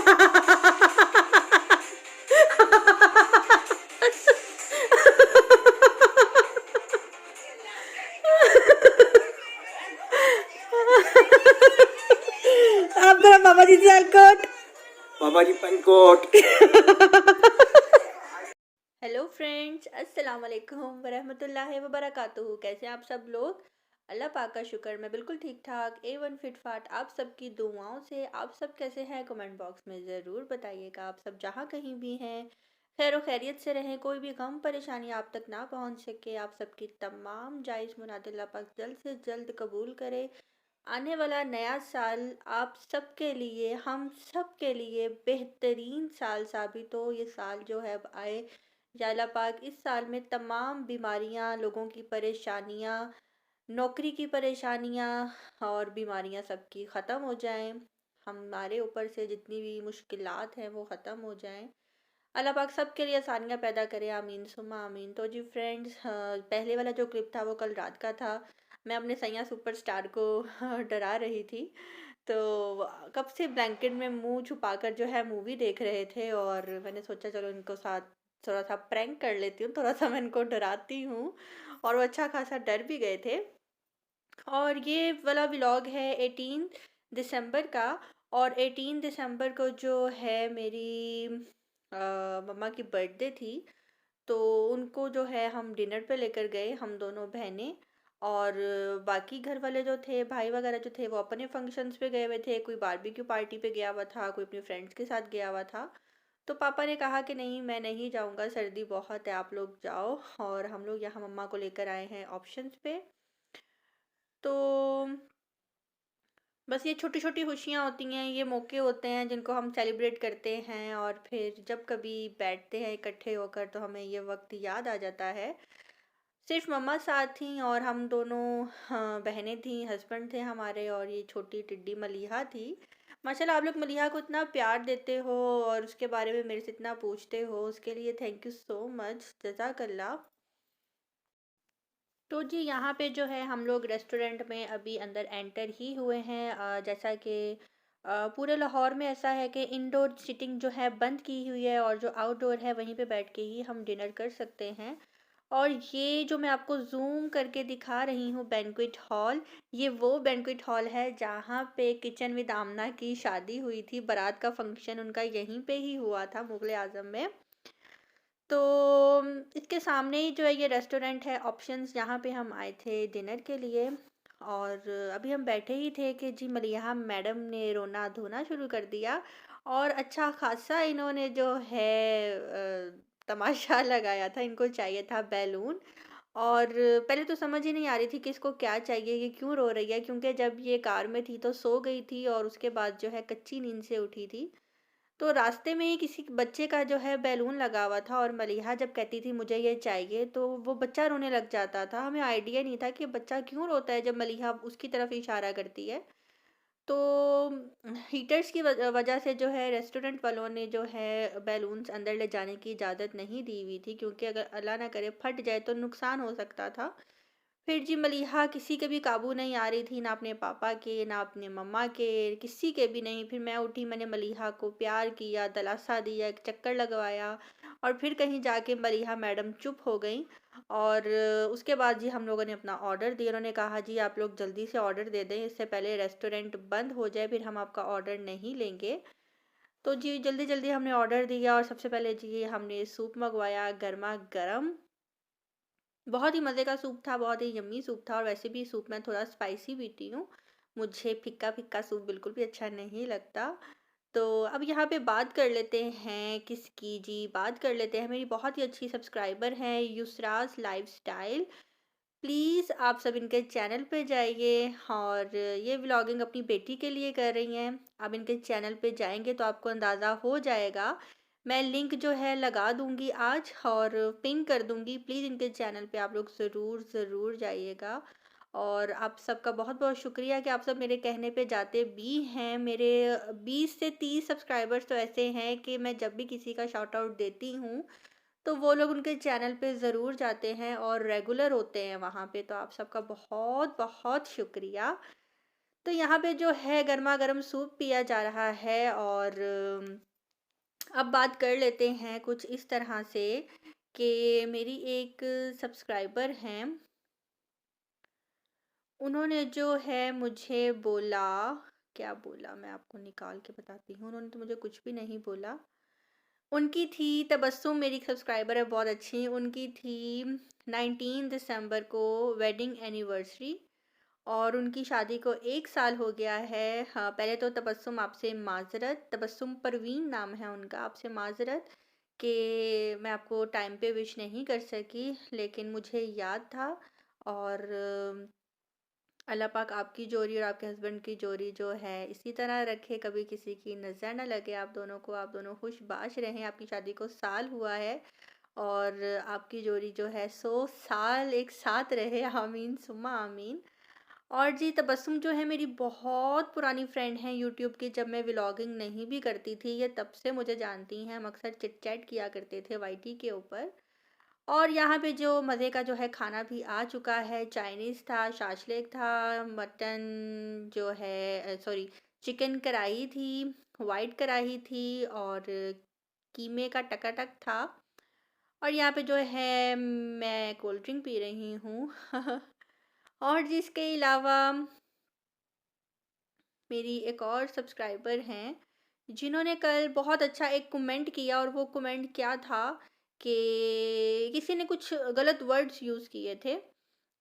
आप करो पापा जी से कोट। पापा जी पंचकोट। हेलो फ्रेंड्स, अस्सलाम वालेकुम वरहमतुल्लाहि वबरकातुहू। कैसे हैं आप सब लोग? अल्लाह पाक का शुक्र, मैं बिल्कुल ठीक ठाक A1 फिट फाट। आप सबकी दुआओं से आप सब कैसे हैं कमेंट बॉक्स में ज़रूर बताइएगा। आप सब जहाँ कहीं भी हैं खैर खैरियत से रहें, कोई भी गम परेशानी आप तक ना पहुँच सके। आप सबकी तमाम जायज़ मुराद अल्लाह पाक जल्द से जल्द कबूल करे। आने वाला नया साल आप सबके लिए, हम सब के लिए बेहतरीन साल साबित हो। ये साल जो है अब आए या अल्लाह पाक इस साल में तमाम बीमारियां, लोगों की परेशानियां, नौकरी की परेशानियां और बीमारियां सबकी ख़त्म हो जाएं। हमारे ऊपर से जितनी भी मुश्किलात हैं वो ख़त्म हो जाएं। अल्लाह पाक सब के लिए आसानियाँ पैदा करे, आमीन सुम्मा आमीन। तो जी फ्रेंड्स, पहले वाला जो क्लिप था वो कल रात का था। मैं अपने सैया सुपरस्टार को डरा रही थी। तो कब से ब्लैंकेट में मुंह छुपाकर जो है मूवी देख रहे थे और मैंने सोचा चलो इनको साथ थोड़ा सा प्रैंक कर लेती हूँ, थोड़ा सा मैं इनको डराती हूँ। और वो अच्छा खासा डर भी गए थे। और ये वाला व्लॉग है 18 दिसंबर का। और 18 दिसंबर को जो है मेरी मम्मा की बर्थडे थी। तो उनको जो है हम डिनर पे लेकर गए, हम दोनों बहनें। और बाकी घर वाले जो थे, भाई वगैरह जो थे, वो अपने फंक्शंस पे गए हुए थे। कोई बारबेक्यू पार्टी पे गया हुआ था, कोई अपने फ्रेंड्स के साथ गया हुआ था। तो पापा ने कहा कि नहीं मैं नहीं जाऊंगा, सर्दी बहुत है, आप लोग जाओ। और हम लोग यहाँ मम्मा को लेकर आए हैं ऑप्शंस पे। तो बस ये छोटी छोटी खुशियाँ होती हैं, ये मौके होते हैं जिनको हम सेलिब्रेट करते हैं। और फिर जब कभी बैठते हैं इकट्ठे होकर तो हमें ये वक्त याद आ जाता है। सिर्फ मम्मा साथ थी और हम दोनों, हाँ, बहनें थीं, हस्बैंड थे हमारे और ये छोटी टिड्डी मलीहा थी। माशाल्लाह आप लोग मलीहा को इतना प्यार देते हो और उसके बारे में मेरे से इतना पूछते हो, उसके लिए थैंक यू सो मच, जज़ाकल्लाह। तो जी यहाँ पे जो है हम लोग रेस्टोरेंट में अभी अंदर एंटर ही हुए हैं। जैसा कि पूरे लाहौर में ऐसा है कि इंडोर सीटिंग जो है बंद की हुई है और जो आउटडोर है वहीं पे बैठ के ही हम डिनर कर सकते हैं। और ये जो मैं आपको जूम करके दिखा रही हूँ बैंक्वेट हॉल, ये वो बैंक्वेट हॉल है जहाँ पे किचन विद आमना की शादी हुई थी। बारात का फंक्शन उनका यहीं पे ही हुआ था, मुगल आजम में। तो इसके सामने ही जो है ये रेस्टोरेंट है ऑप्शंस, जहाँ पे हम आए थे डिनर के लिए। और अभी हम बैठे ही थे कि जी मलिहा मैडम ने रोना धोना शुरू कर दिया। और अच्छा खासा इन्होंने जो है तमाशा लगाया था। इनको चाहिए था बैलून। और पहले तो समझ ही नहीं आ रही थी कि इसको क्या चाहिए, ये क्यों रो रही है, क्योंकि जब ये कार में थी तो सो गई थी और उसके बाद जो है कच्ची नींद से उठी थी। तो रास्ते में ही किसी बच्चे का जो है बैलून लगा हुआ था और मलिहा जब कहती थी मुझे ये चाहिए तो वो बच्चा रोने लग जाता था। हमें आइडिया नहीं था कि बच्चा क्यों रोता है जब मलिहा उसकी तरफ इशारा करती है। तो हीटर्स की वजह से जो है रेस्टोरेंट वालों ने जो है बैलून्स अंदर ले जाने की इजाज़त नहीं दी हुई थी, क्योंकि अगर अल्लाह ना करे फट जाए तो नुकसान हो सकता था। फिर जी मलिहा किसी के भी काबू नहीं आ रही थी, ना अपने पापा के ना अपने मम्मा के, किसी के भी नहीं। फिर मैं उठी, मैंने मलिहा को प्यार किया, दिलासा दिया, एक चक्कर लगवाया। और फिर कहीं जाके मलिहा मैडम चुप हो गई। और उसके बाद जी हम लोगों ने अपना ऑर्डर दिया। उन्होंने कहा जी आप लोग जल्दी से ऑर्डर दे दें, इससे पहले रेस्टोरेंट बंद हो जाए, फिर हम आपका ऑर्डर नहीं लेंगे। तो जी जल्दी जल्दी हमने ऑर्डर दिया और सबसे पहले जी हमने सूप मंगवाया गर्मा गर्म। बहुत ही मज़े का सूप था, बहुत ही यम्मी सूप था। और वैसे भी सूप मैं थोड़ा स्पाइसी पीती हूँ, मुझे फिक्का फिक्का सूप बिल्कुल भी अच्छा नहीं लगता। तो अब यहाँ पे बात कर लेते हैं किसकी, जी बात कर लेते हैं मेरी बहुत ही अच्छी सब्सक्राइबर हैं युसराज लाइफस्टाइल। प्लीज़ आप सब इनके चैनल पे जाइए। और ये व्लॉगिंग अपनी बेटी के लिए कर रही हैं। आप इनके चैनल पे जाएंगे तो आपको अंदाज़ा हो जाएगा। मैं लिंक जो है लगा दूंगी आज और पिन कर दूंगी। प्लीज़ इनके चैनल पे आप लोग ज़रूर ज़रूर जाइएगा। और आप सबका बहुत बहुत शुक्रिया कि आप सब मेरे कहने पे जाते भी हैं। मेरे 20 से 30 सब्सक्राइबर्स तो ऐसे हैं कि मैं जब भी किसी का शॉर्ट आउट देती हूँ तो वो लोग उनके चैनल पे ज़रूर जाते हैं और रेगुलर होते हैं वहाँ पे। तो आप सबका बहुत बहुत शुक्रिया। तो यहाँ पे जो है गरमा-गरम सूप पिया जा रहा है और अब बात कर लेते हैं कुछ इस तरह से कि मेरी एक सब्सक्राइबर हैं, उन्होंने जो है मुझे बोला, क्या बोला मैं आपको निकाल के बताती हूँ, उन्होंने तो मुझे कुछ भी नहीं बोला। उनकी थी तबस्सुम, मेरी एक सब्सक्राइबर है बहुत अच्छी, उनकी थी 19 दिसंबर को वेडिंग एनिवर्सरी और उनकी शादी को 1 साल हो गया है। हाँ, पहले तो तबस्सुम आपसे माज़रत, तबस्सुम परवीन नाम है उनका, आपसे माज़रत कि मैं आपको टाइम पे विश नहीं कर सकी, लेकिन मुझे याद था और अल्लाह पाक आपकी जोड़ी और आपके हस्बैंड की जोड़ी जो है इसी तरह रखे, कभी किसी की नज़र ना लगे आप दोनों को, आप दोनों खुशबाश रहें। आपकी शादी को साल हुआ है और आपकी जोड़ी जो है 100 साल एक साथ रहे, आमीन सुम्मा आमीन। और जी तबस्सुम जो है मेरी बहुत पुरानी फ्रेंड है यूट्यूब की, जब मैं व्लॉगिंग नहीं भी करती थी ये तब से मुझे जानती हैं, हम अक्सर चिट चैट किया करते थे वाईटी के ऊपर। और यहाँ पे जो मज़े का जो है खाना भी आ चुका है, चाइनीज़ था, शाशलिक था, मटन जो है सॉरी चिकन कढ़ाई थी, वाइट कढ़ाई थी और कीमे का टकाटक था। और यहाँ पे जो है मैं कोल्ड ड्रिंक पी रही हूँ और जिसके अलावा मेरी एक और सब्सक्राइबर हैं, जिन्होंने कल बहुत अच्छा एक कमेंट किया और वो कमेंट क्या था कि किसी ने कुछ गलत वर्ड्स यूज़ किए थे।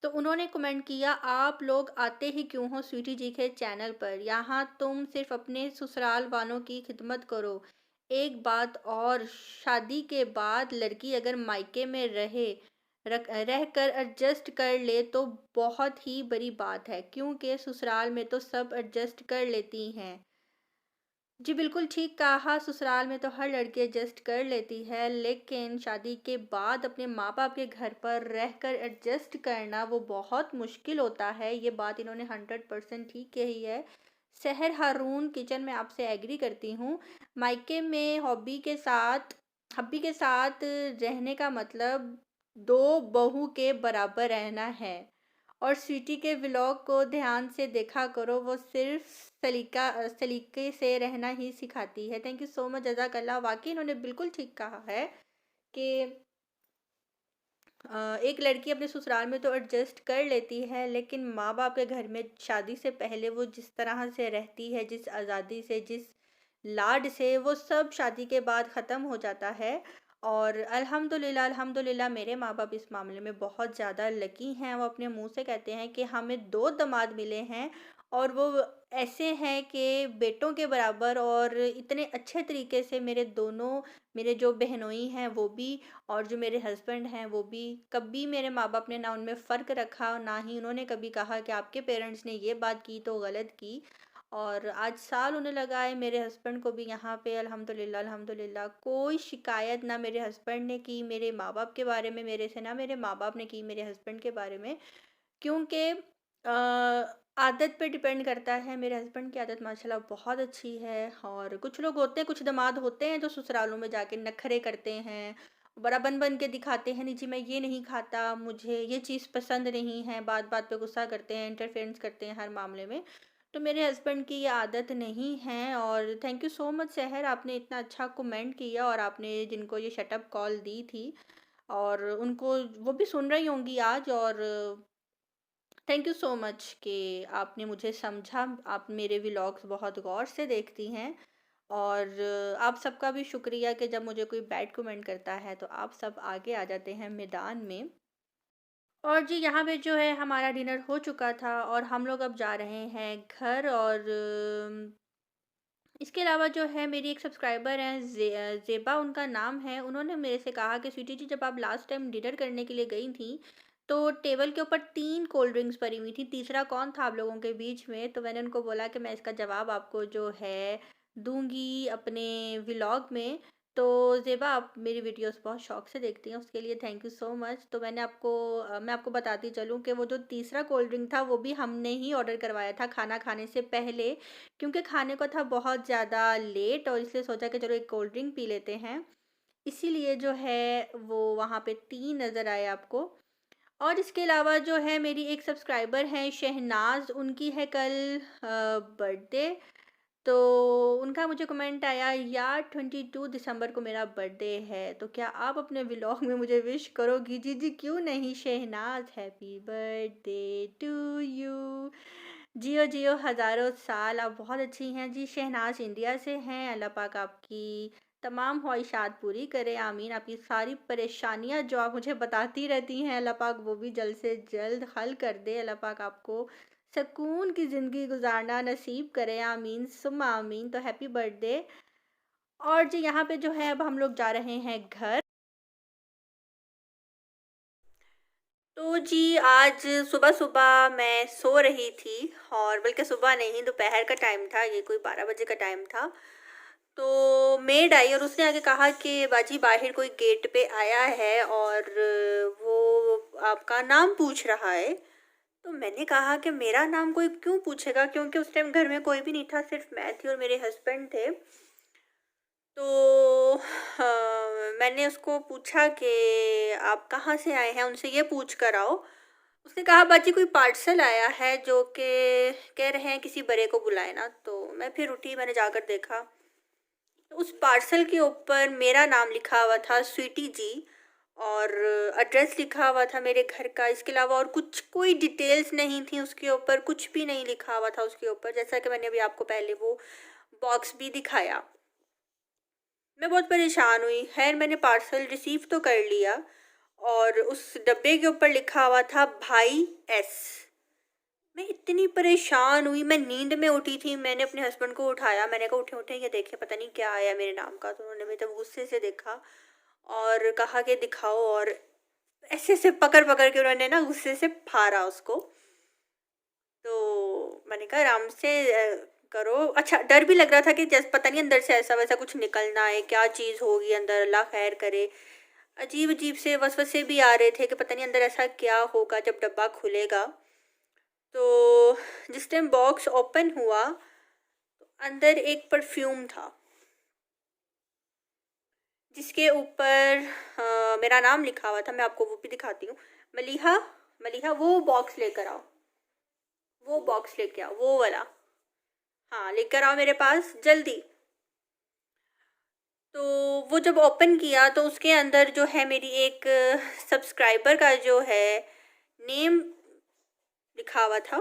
तो उन्होंने कमेंट किया, आप लोग आते ही क्यों हो स्वीटी जी के चैनल पर, यहाँ तुम सिर्फ अपने ससुराल वालों की खिदमत करो। एक बात और, शादी के बाद लड़की अगर मायके में रह कर एडजस्ट कर ले तो बहुत ही बड़ी बात है, क्योंकि ससुराल में तो सब एडजस्ट कर लेती हैं। जी बिल्कुल ठीक कहा, ससुराल में तो हर लड़की एडजस्ट कर लेती है, लेकिन शादी के बाद अपने माँ बाप के घर पर रहकर एडजस्ट करना वो बहुत मुश्किल होता है। ये बात इन्होंने 100% ठीक कही है। सहर हारून किचन में आपसे एग्री करती हूँ। मायके में हब्बी के साथ रहने का मतलब दो बहू के बराबर रहना है। और स्वीटी के व्लॉग को ध्यान से देखा करो, वो सिर्फ सलीके से रहना ही सिखाती है। थैंक यू सो मच, जज़ाकल्लाह। वाकई इन्होंने बिल्कुल ठीक कहा है कि एक लड़की अपने ससुराल में तो एडजस्ट कर लेती है, लेकिन माँ बाप के घर में शादी से पहले वो जिस तरह से रहती है, जिस आज़ादी से, जिस लाड से, वो सब शादी के बाद ख़त्म हो जाता है। और अल्हम्दुलिल्लाह अल्हम्दुलिल्लाह मेरे माँ बाप इस मामले में बहुत ज़्यादा लकी हैं। वो अपने मुंह से कहते हैं कि हमें 2 दामाद मिले हैं और वो ऐसे हैं कि बेटों के बराबर, और इतने अच्छे तरीके से मेरे जो बहनोई हैं वो भी और जो मेरे हस्बैंड हैं वो भी, कभी मेरे माँ बाप ने ना उनमें फ़र्क रखा, ना ही उन्होंने कभी कहा कि आपके पेरेंट्स ने ये बात की तो गलत की। और आज साल होने लगा है मेरे हस्बैंड को भी यहाँ पे, अल्हम्दुलिल्लाह अल्हम्दुलिल्लाह कोई शिकायत ना मेरे हस्बैंड ने की मेरे माँ बाप के बारे में मेरे से, ना मेरे माँ बाप ने की मेरे हस्बैंड के बारे में। क्योंकि आदत पे डिपेंड करता है। मेरे हस्बैंड की आदत माशाल्लाह बहुत अच्छी है। और कुछ लोग होते हैं, कुछ दामाद होते हैं जो ससुरालों में जाके नखरे करते हैं, बड़ा बन बन के दिखाते हैं, नहीं जी मैं ये नहीं खाता, मुझे ये चीज़ पसंद नहीं है, बात बात पे गुस्सा करते हैं, इंटरफेरेंस करते हैं हर मामले में। तो मेरे हस्बैंड की ये आदत नहीं है। और थैंक यू सो मच सहर, आपने इतना अच्छा कमेंट किया और आपने जिनको ये शटअप कॉल दी थी और उनको वो भी सुन रही होंगी आज। और थैंक यू सो मच कि आपने मुझे समझा। आप मेरे व्लॉग्स बहुत गौर से देखती हैं और आप सबका भी शुक्रिया कि जब मुझे कोई बैड कमेंट करता है तो आप सब आगे आ जाते हैं मैदान में। और जी यहाँ पे जो है हमारा डिनर हो चुका था और हम लोग अब जा रहे हैं घर। और इसके अलावा जो है मेरी एक सब्सक्राइबर हैं ज़ेबा उनका नाम है, उन्होंने मेरे से कहा कि स्वीटी जी जब आप लास्ट टाइम डिनर करने के लिए गई थी तो टेबल के ऊपर 3 कोल्ड ड्रिंक्स पड़ी हुई थी, तीसरा कौन था आप लोगों के बीच में? तो मैंने उनको बोला कि मैं इसका जवाब आपको जो है दूँगी अपने व्लॉग में। तो ज़ेबा आप मेरी वीडियोस बहुत शौक से देखती हैं, उसके लिए थैंक यू सो मच। तो मैं आपको बताती चलूँ कि वो जो तीसरा कोल्ड ड्रिंक था वो भी हमने ही ऑर्डर करवाया था खाना खाने से पहले, क्योंकि खाने को था बहुत ज़्यादा लेट और इसलिए सोचा कि चलो एक कोल्ड ड्रिंक पी लेते हैं। इसीलिए जो है वो वहाँ पे 3 नज़र आए आपको। और इसके अलावा जो है मेरी एक सब्सक्राइबर हैं शहनाज़, उनकी है कल बर्थडे। तो उनका मुझे कमेंट आया, यार 22 दिसंबर को मेरा बर्थडे है, तो क्या आप अपने व्लॉग में मुझे विश करोगी? जी जी, क्यों नहीं Shahnaz, happy birthday to you. जियो जियो हज़ारों साल, आप बहुत अच्छी हैं जी। शहनाज इंडिया से हैं। अल्लाह पाक आपकी तमाम ख्वाहिशात पूरी करे, आमीन। आपकी सारी परेशानियां जो आप मुझे बताती रहती हैं, अल्लाह पाक वो भी जल्द से जल्द हल कर दे। अल्लाह पाक आपको सुकून की ज़िंदगी गुजारना नसीब करे, आमीन सुम्मा आमीन। तो हैप्पी बर्थडे। और जी यहाँ पे जो है अब हम लोग जा रहे हैं घर। तो जी आज सुबह-सुबह मैं सो रही थी, और बल्कि सुबह नहीं, दोपहर का टाइम था, ये कोई 12 बजे का टाइम था। तो मेड आई और उसने आके कहा कि बाजी बाहर कोई गेट पे आया है और वो आपका नाम पूछ रहा है। तो मैंने कहा कि मेरा नाम कोई क्यों पूछेगा, क्योंकि उस टाइम घर में कोई भी नहीं था, सिर्फ मैं थी और मेरे हस्बैंड थे। तो मैंने उसको पूछा कि आप कहाँ से आए हैं, उनसे ये पूछ कर आओ। उसने कहा बाजी कोई पार्सल आया है जो कि कह रहे हैं किसी बड़े को बुलाए ना। तो मैं फिर उठी, मैंने जाकर देखा तो उस पार्सल के ऊपर मेरा नाम लिखा हुआ था, स्वीटी जी, और एड्रेस लिखा हुआ था मेरे घर का। इसके अलावा और कुछ कोई डिटेल्स नहीं थी उसके ऊपर, कुछ भी नहीं लिखा हुआ था उसके ऊपर, जैसा कि मैंने अभी आपको पहले वो बॉक्स भी दिखाया। मैं बहुत परेशान हुई। खैर मैंने पार्सल रिसीव तो कर लिया, और उस डब्बे के ऊपर लिखा हुआ था भाई एस। मैं इतनी परेशान हुई, मैं नींद में उठी थी, मैंने अपने हस्बैंड को उठाया, मैंने कहा उठे उठे, ये देखे पता नहीं क्या आया मेरे नाम का। तो उन्होंने मेरे तब गुस्से से देखा और कहा कि दिखाओ, और ऐसे से पकड़ पकड़ के उन्होंने ना गुस्से से फाड़ा उसको। तो मैंने कहा आराम से करो। अच्छा, डर भी लग रहा था कि जैसे पता नहीं अंदर से ऐसा वैसा कुछ निकलना है, क्या चीज़ होगी अंदर, अल्लाह खैर करे। अजीब अजीब से वसवसे भी आ रहे थे कि पता नहीं अंदर ऐसा क्या होगा जब डब्बा खुलेगा। तो जिस टाइम बॉक्स ओपन हुआ तो अंदर एक परफ्यूम था, जिसके ऊपर मेरा नाम लिखा हुआ था। मैं आपको वो भी दिखाती हूँ। मलिहा, मलिहा वो बॉक्स लेकर आओ, वो बॉक्स लेके आओ, वो वाला, हाँ लेकर आओ मेरे पास जल्दी। तो वो जब ओपन किया तो उसके अंदर जो है मेरी एक सब्सक्राइबर का जो है नेम लिखा हुआ था।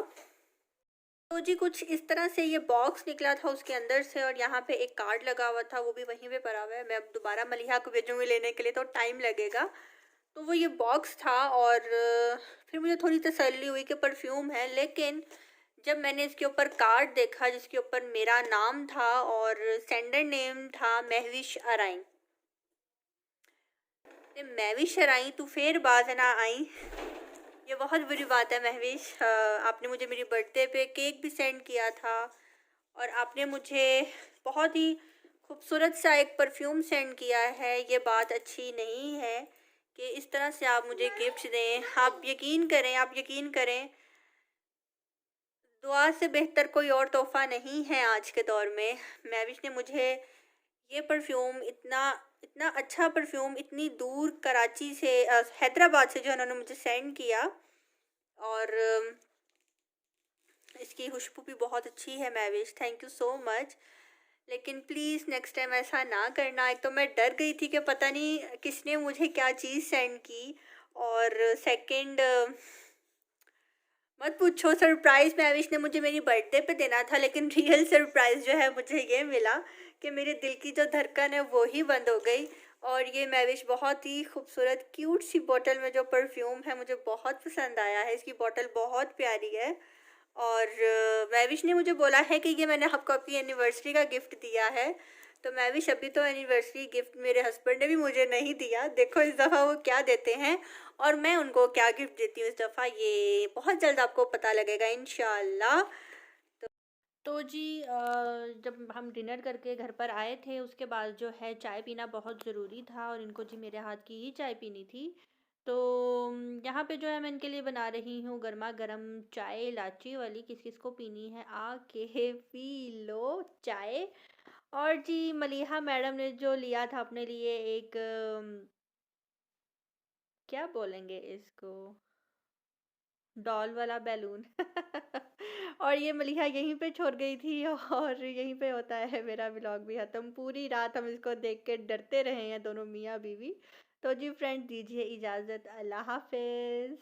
तो जी कुछ इस तरह से ये बॉक्स निकला था उसके अंदर से, और यहाँ पे एक कार्ड लगा हुआ था, वो भी वहीं पे पड़ा हुआ है। मैं अब दोबारा मलिहा को भेजूँगी लेने के लिए, तो टाइम लगेगा। तो वो ये बॉक्स था, और फिर मुझे थोड़ी तसल्ली हुई कि परफ्यूम है। लेकिन जब मैंने इसके ऊपर कार्ड देखा जिसके ऊपर मेरा नाम था और सेंडर नेम था महविश अराई, महविश अराई तू फिर बाज ना आई। ये बहुत बुरी बात है महविश। आपने मुझे मेरी बर्थडे पे केक भी सेंड किया था, और आपने मुझे बहुत ही खूबसूरत सा एक परफ्यूम सेंड किया है। ये बात अच्छी नहीं है कि इस तरह से आप मुझे गिफ्ट दें। आप यकीन करें, आप यकीन करें, दुआ से बेहतर कोई और तोहफ़ा नहीं है आज के दौर में। महविश ने मुझे ये परफ्यूम, इतना इतना अच्छा परफ्यूम, इतनी दूर कराची से हैदराबाद से जो उन्होंने मुझे सेंड किया, और इसकी खुशबू भी बहुत अच्छी है Mahvish, thank you so much. लेकिन प्लीज़ नेक्स्ट टाइम ऐसा ना करना। एक तो मैं डर गई थी कि पता नहीं किसने मुझे क्या चीज़ सेंड की, और सेकंड मत पूछो, सरप्राइज़ महविश ने मुझे मेरी बर्थडे पे देना था, लेकिन रियल सरप्राइज़ जो है मुझे ये मिला कि मेरे दिल की जो धड़कन है वो ही बंद हो गई। और ये महविश बहुत ही खूबसूरत क्यूट सी बॉटल में जो परफ्यूम है मुझे बहुत पसंद आया है। इसकी बॉटल बहुत प्यारी है, और महविश ने मुझे बोला है कि ये मैंने आपको अपनी एनिवर्सरी का गिफ्ट दिया है। तो महविश अभी तो एनिवर्सरी गिफ्ट मेरे हस्बैंड ने भी मुझे नहीं दिया, देखो इस दफ़ा वो क्या देते हैं और मैं उनको क्या गिफ्ट देती हूँ इस दफ़ा, ये बहुत जल्द आपको पता लगेगा इंशाल्लाह। तो जी जब हम डिनर करके घर पर आए थे उसके बाद जो है चाय पीना बहुत ज़रूरी था, और इनको जी मेरे हाथ की ही चाय पीनी थी। तो यहाँ पे जो है मैं इनके लिए बना रही हूँ गर्मा गर्म चाय, इलायची वाली। किस किस को पीनी है आके पी लो चाय। और जी मलिहा मैडम ने जो लिया था अपने लिए एक क्या बोलेंगे इसको, डॉल वाला बैलून। और ये मलिहा यहीं पे छोड़ गई थी और यहीं पे होता है मेरा व्लॉग भी ख़त्म। पूरी रात हम इसको देख के डरते रहे हैं दोनों मियाँ-बीवी। तो जी फ्रेंड्स, दीजिए इजाज़त, अल्लाह हाफ़िज़।